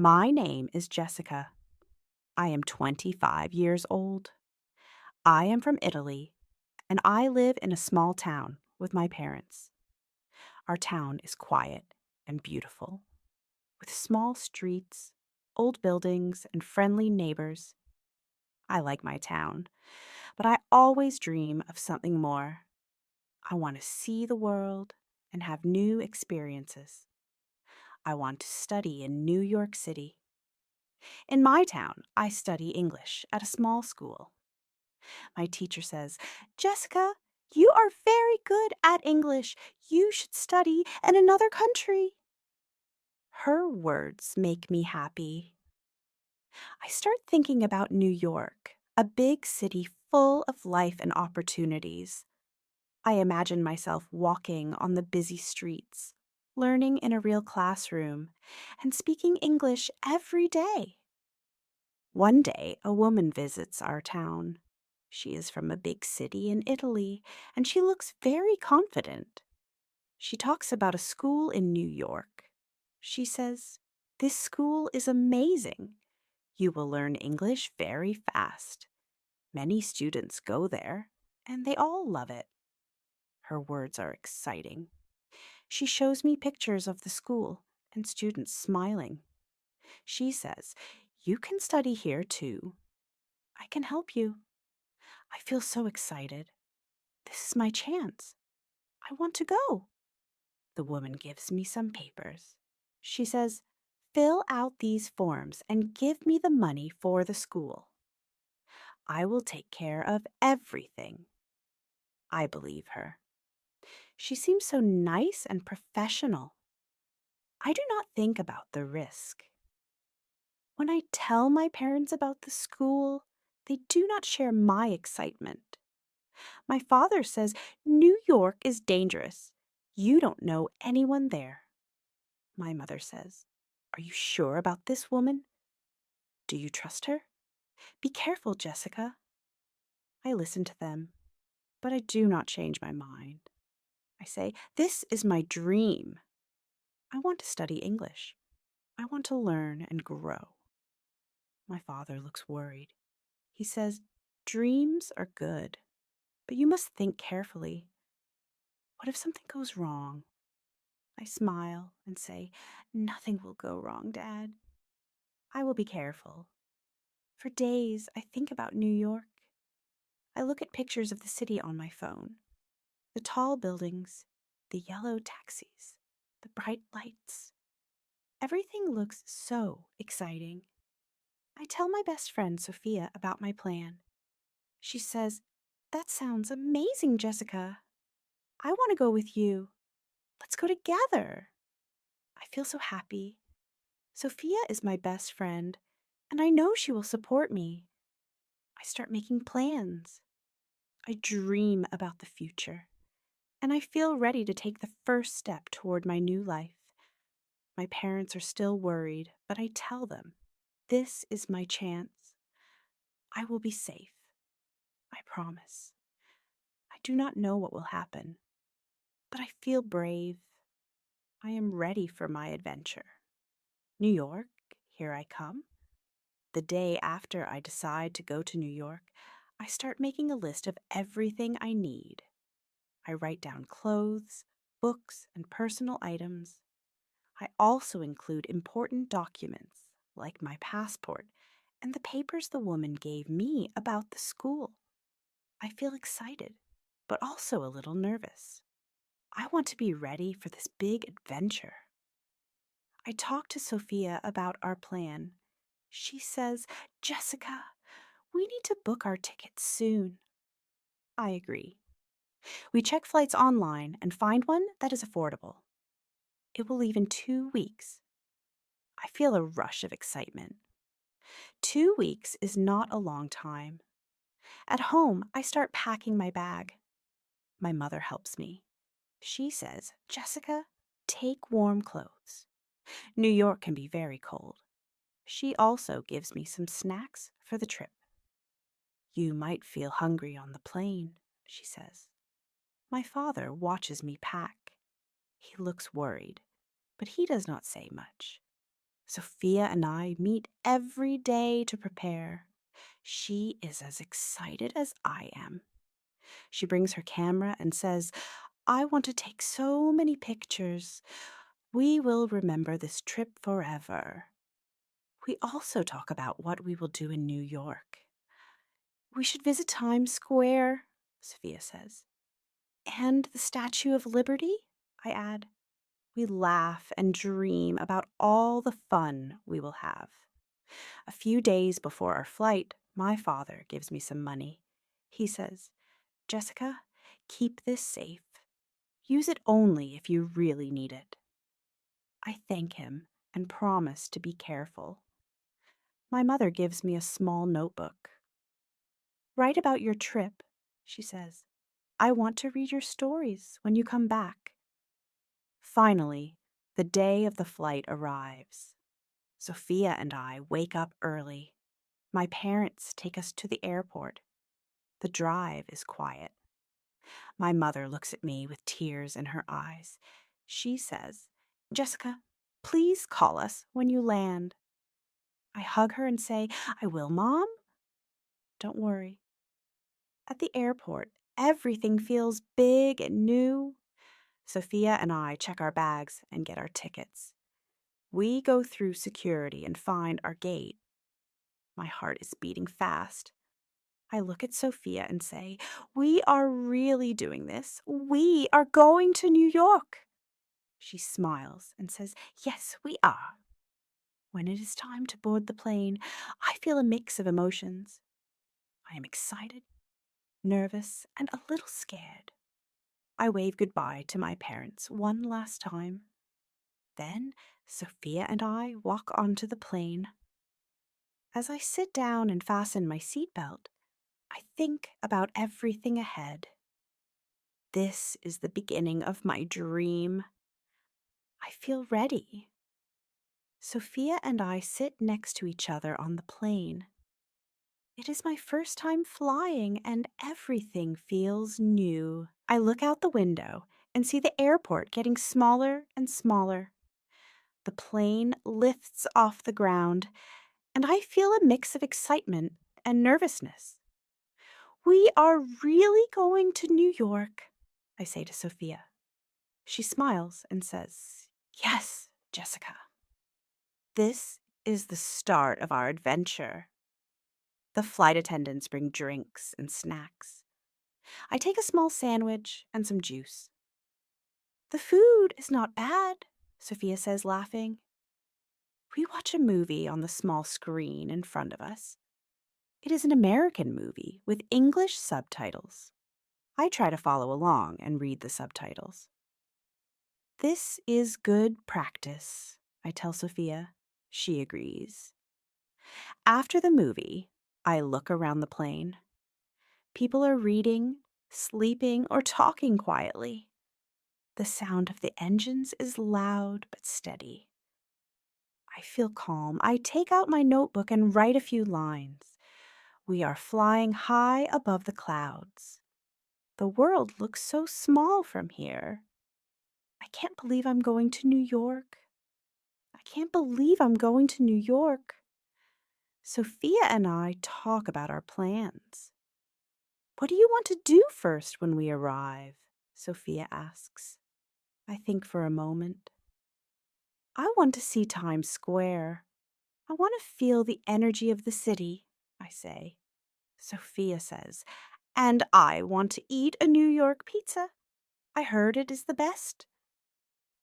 My name is Jessica. I am 25 years old. I am from Italy, and I live in a small town with my parents. Our town is quiet and beautiful, with small streets, old buildings, and friendly neighbors. I like my town, but I always dream of something more. I want to see the world and have new experiences. I want to study in New York City. In my town, I study English at a small school. My teacher says, "Jessica, you are very good at English. You should study in another country." Her words make me happy. I start thinking about New York, a big city full of life and opportunities. I imagine myself walking on the busy streets, learning in a real classroom, and speaking English every day. One day, a woman visits our town. She is from a big city in Italy, and she looks very confident. She talks about a school in New York. She says, "This school is amazing. You will learn English very fast. Many students go there, and they all love it." Her words are exciting. She shows me pictures of the school and students smiling. She says, "You can study here too. I can help you." I feel so excited. This is my chance. I want to go. The woman gives me some papers. She says, "Fill out these forms and give me the money for the school. I will take care of everything." I believe her. She seems so nice and professional. I do not think about the risk. When I tell my parents about the school, they do not share my excitement. My father says New York is dangerous. You don't know anyone there. My mother says, "Are you sure about this woman? Do you trust her? Be careful, Jessica." I listen to them, but I do not change my mind. I say, "This is my dream. I want to study English. I want to learn and grow." My father looks worried. He says, "Dreams are good, but you must think carefully. What if something goes wrong?" I smile and say, "Nothing will go wrong, Dad. I will be careful." For days, I think about New York. I look at pictures of the city on my phone. The tall buildings, the yellow taxis, the bright lights. Everything looks so exciting. I tell my best friend Sophia about my plan. She says, "That sounds amazing, Jessica. I want to go with you. Let's go together." I feel so happy. Sophia is my best friend, and I know she will support me. I start making plans. I dream about the future, and I feel ready to take the first step toward my new life. My parents are still worried, but I tell them, this is my chance. I will be safe. I promise. I do not know what will happen, but I feel brave. I am ready for my adventure. New York, here I come. The day after I decide to go to New York, I start making a list of everything I need. I write down clothes, books, and personal items. I also include important documents, like my passport and the papers the woman gave me about the school. I feel excited, but also a little nervous. I want to be ready for this big adventure. I talk to Sophia about our plan. She says, "Jessica, we need to book our tickets soon." I agree. We check flights online and find one that is affordable. It will leave in 2 weeks. I feel a rush of excitement. 2 weeks is not a long time. At home, I start packing my bag. My mother helps me. She says, "Jessica, take warm clothes. New York can be very cold." She also gives me some snacks for the trip. "You might feel hungry on the plane," she says. My father watches me pack. He looks worried, but he does not say much. Sophia and I meet every day to prepare. She is as excited as I am. She brings her camera and says, I want to take so many pictures. We will remember this trip forever. We also talk about what we will do in New York. We should visit Times Square, Sophia says. And the Statue of Liberty, I add. We laugh and dream about all the fun we will have. A few days before our flight, my father gives me some money. He says, Jessica, keep this safe. Use it only if you really need it. I thank him and promise to be careful. My mother gives me a small notebook. Write about your trip, she says. I want to read your stories when you come back. Finally, the day of the flight arrives. Sophia and I wake up early. My parents take us to the airport. The drive is quiet. My mother looks at me with tears in her eyes. She says, Jessica, please call us when you land. I hug her and say, I will, Mom. Don't worry. At the airport, everything feels big and new. Sophia and I check our bags and get our tickets. We go through security and find our gate. My heart is beating fast. I look at Sophia and say, we are really doing this. We are going to New York. She smiles and says, yes, we are. When it is time to board the plane, I feel a mix of emotions. I am excited, nervous, and a little scared. I wave goodbye to my parents one last time. Then Sophia and I walk onto the plane. As I sit down and fasten my seatbelt, I think about everything ahead. This is the beginning of my dream. I feel ready. Sophia and I sit next to each other on the plane. It is my first time flying and everything feels new. I look out the window and see the airport getting smaller and smaller. The plane lifts off the ground, and I feel a mix of excitement and nervousness. We are really going to New York, I say to Sophia. She smiles and says, yes, Jessica. This is the start of our adventure. The flight attendants bring drinks and snacks. I take a small sandwich and some juice. The food is not bad, Sophia says, laughing. We watch a movie on the small screen in front of us. It is an American movie with English subtitles. I try to follow along and read the subtitles. This is good practice, I tell Sophia. She agrees. After the movie, I look around the plane. People are reading, sleeping, or talking quietly. The sound of the engines is loud but steady. I feel calm. I take out my notebook and write a few lines. We are flying high above the clouds. The world looks so small from here. I can't believe I'm going to New York. I can't believe I'm going to New York. Sophia and I talk about our plans. What do you want to do first when we arrive? Sophia asks. I think for a moment. I want to see Times Square. I want to feel the energy of the city, I say. Sophia says, and I want to eat a New York pizza. I heard it is the best.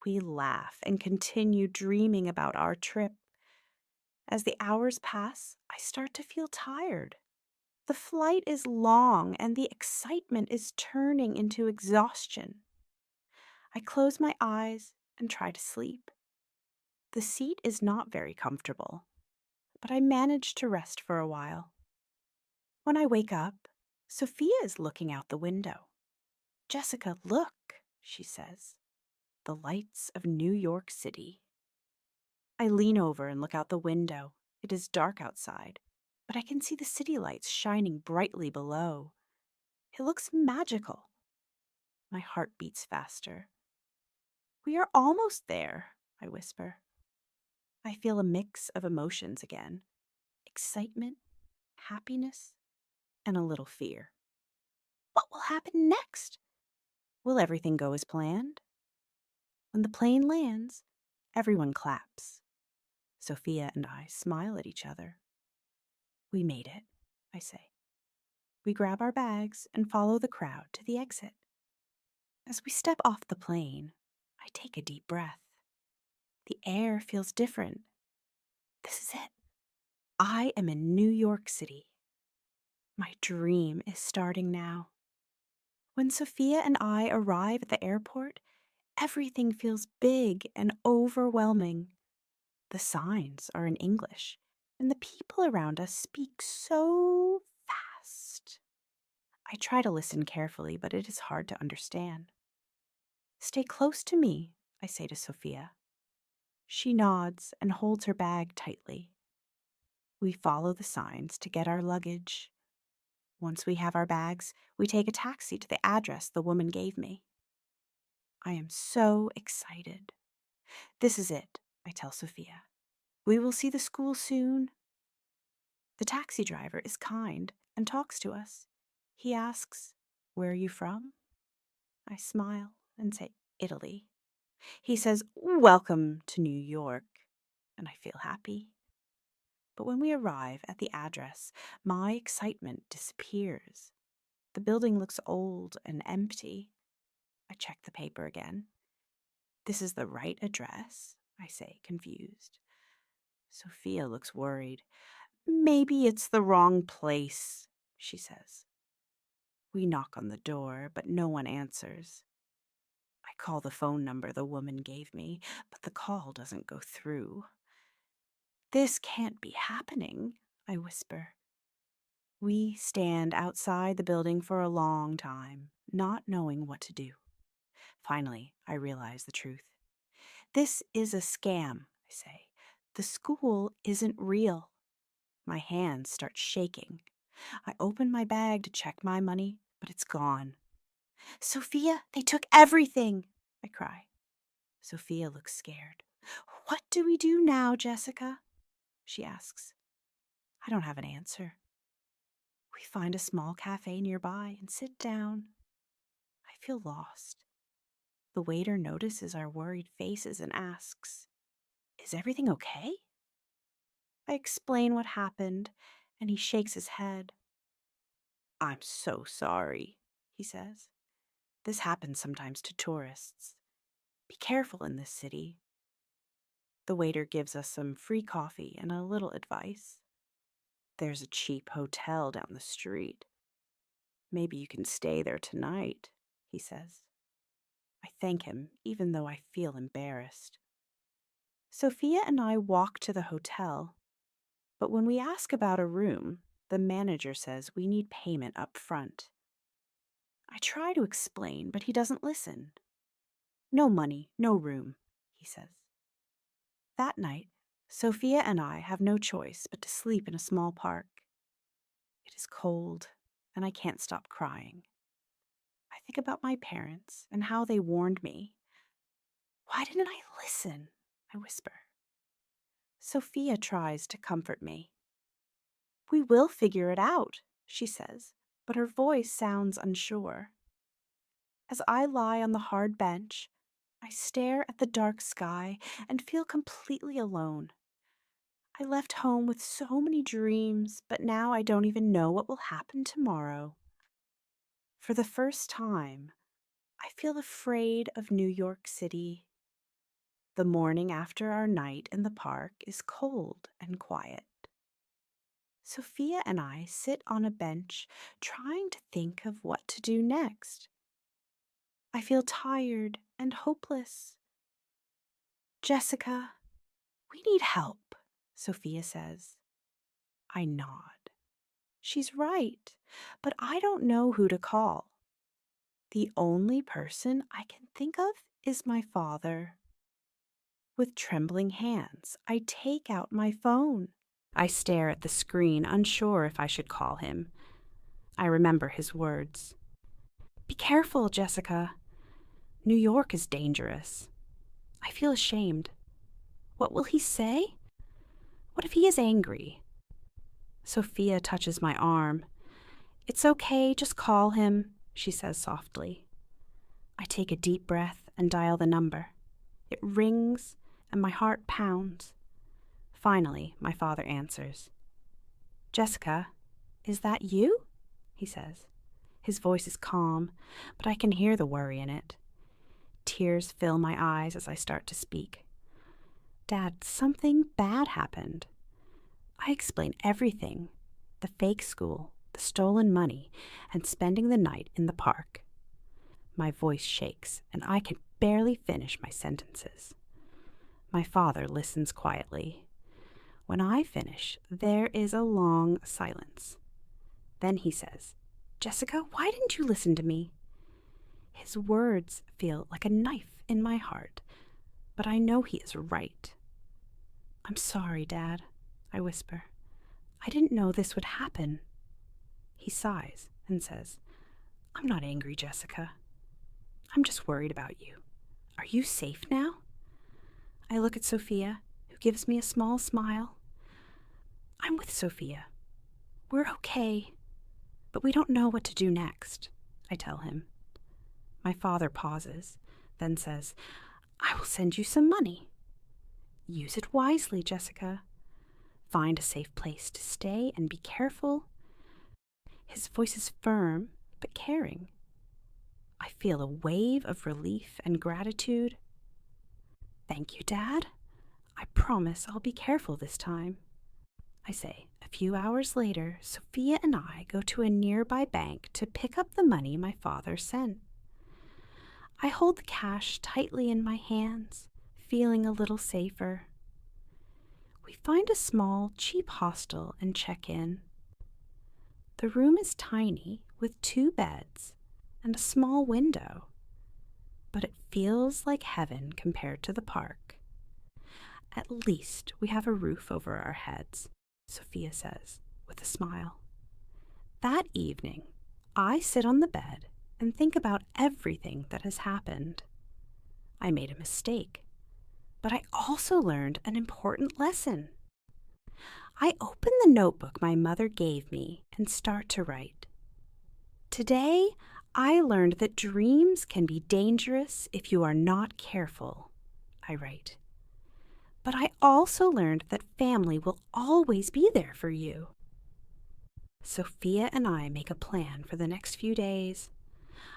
We laugh and continue dreaming about our trip. As the hours pass, I start to feel tired. The flight is long and the excitement is turning into exhaustion. I close my eyes and try to sleep. The seat is not very comfortable, but I manage to rest for a while. When I wake up, Sophia is looking out the window. Jessica, look, she says. The lights of New York City. I lean over and look out the window. It is dark outside, but I can see the city lights shining brightly below. It looks magical. My heart beats faster. We are almost there, I whisper. I feel a mix of emotions again: excitement, happiness, and a little fear. What will happen next? Will everything go as planned? When the plane lands, everyone claps. Sophia and I smile at each other. We made it, I say. We grab our bags and follow the crowd to the exit. As we step off the plane, I take a deep breath. The air feels different. This is it. I am in New York City. My dream is starting now. When Sophia and I arrive at the airport, everything feels big and overwhelming. The signs are in English, and the people around us speak so fast. I try to listen carefully, but it is hard to understand. Stay close to me, I say to Sophia. She nods and holds her bag tightly. We follow the signs to get our luggage. Once we have our bags, we take a taxi to the address the woman gave me. I am so excited. This is it, I tell Sophia. We will see the school soon. The taxi driver is kind and talks to us. He asks, "Where are you from?" I smile and say, "Italy." He says, "Welcome to New York," and I feel happy. But when we arrive at the address, my excitement disappears. The building looks old and empty. I check the paper again. "This is the right address," I say, confused. Sophia looks worried. "Maybe it's the wrong place," she says. We knock on the door, but no one answers. I call the phone number the woman gave me, but the call doesn't go through. "This can't be happening," I whisper. We stand outside the building for a long time, not knowing what to do. Finally, I realize the truth. "This is a scam," I say. "The school isn't real." My hands start shaking. I open my bag to check my money, but it's gone. "Sophia, they took everything," I cry. Sophia looks scared. "What do we do now, Jessica?" she asks. I don't have an answer. We find a small cafe nearby and sit down. I feel lost. The waiter notices our worried faces and asks, "Is everything okay?" I explain what happened, and he shakes his head. "I'm so sorry," he says. "This happens sometimes to tourists. Be careful in this city." The waiter gives us some free coffee and a little advice. "There's a cheap hotel down the street. Maybe you can stay there tonight," he says. I thank him, even though I feel embarrassed. Sophia and I walk to the hotel, but when we ask about a room, the manager says we need payment up front. I try to explain, but he doesn't listen. "No money, no room," he says. That night, Sophia and I have no choice but to sleep in a small park. It is cold, and I can't stop crying. I think about my parents and how they warned me. "Why didn't I listen?" I whisper. Sophia tries to comfort me. "We will figure it out," she says, but her voice sounds unsure. As I lie on the hard bench, I stare at the dark sky and feel completely alone. I left home with so many dreams, but now I don't even know what will happen tomorrow. For the first time, I feel afraid of New York City. The morning after our night in the park is cold and quiet. Sophia and I sit on a bench trying to think of what to do next. I feel tired and hopeless. "Jessica, we need help," Sophia says. I nod. She's right, but I don't know who to call. The only person I can think of is my father. With trembling hands, I take out my phone. I stare at the screen, unsure if I should call him. I remember his words. "Be careful, Jessica. New York is dangerous." I feel ashamed. What will he say? What if he is angry? Sophia touches my arm. It's okay, just call him, she says softly. I take a deep breath and dial the number. It rings, and my heart pounds. Finally, my father answers. Jessica, is that you? He says. His voice is calm, but I can hear the worry in it. Tears fill my eyes as I start to speak. Dad, something bad happened. I explain everything. The fake school, the stolen money, and spending the night in the park. My voice shakes, and I can barely finish my sentences. My father listens quietly. When I finish, there is a long silence. Then he says, Jessica, why didn't you listen to me? His words feel like a knife in my heart, but I know he is right. I'm sorry, Dad, I whisper. I didn't know this would happen. He sighs and says, I'm not angry, Jessica. I'm just worried about you. Are you safe now? I look at Sophia, who gives me a small smile. I'm with Sophia. We're okay, but we don't know what to do next, I tell him. My father pauses, then says, I will send you some money. Use it wisely, Jessica. Find a safe place to stay and be careful. His voice is firm, but caring. I feel a wave of relief and gratitude. Thank you, Dad. I promise I'll be careful this time. I say, a few hours later, Sophia and I go to a nearby bank to pick up the money my father sent. I hold the cash tightly in my hands, feeling a little safer. We find a small, cheap hostel and check in. The room is tiny, with 2 beds and a small window, but it feels like heaven compared to the park. At least we have a roof over our heads, Sophia says, with a smile. That evening, I sit on the bed and think about everything that has happened. I made a mistake, but I also learned an important lesson. I open the notebook my mother gave me and start to write. Today, I learned that dreams can be dangerous if you are not careful, I write. But I also learned that family will always be there for you. Sophia and I make a plan for the next few days.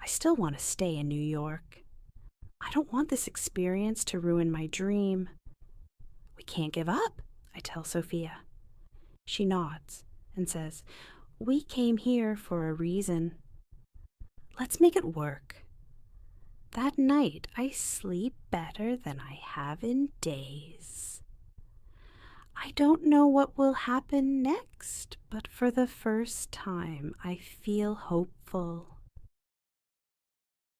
I still want to stay in New York. I don't want this experience to ruin my dream. We can't give up, I tell Sophia. She nods and says, We came here for a reason. Let's make it work. That night, I sleep better than I have in days. I don't know what will happen next, but for the first time, I feel hopeful.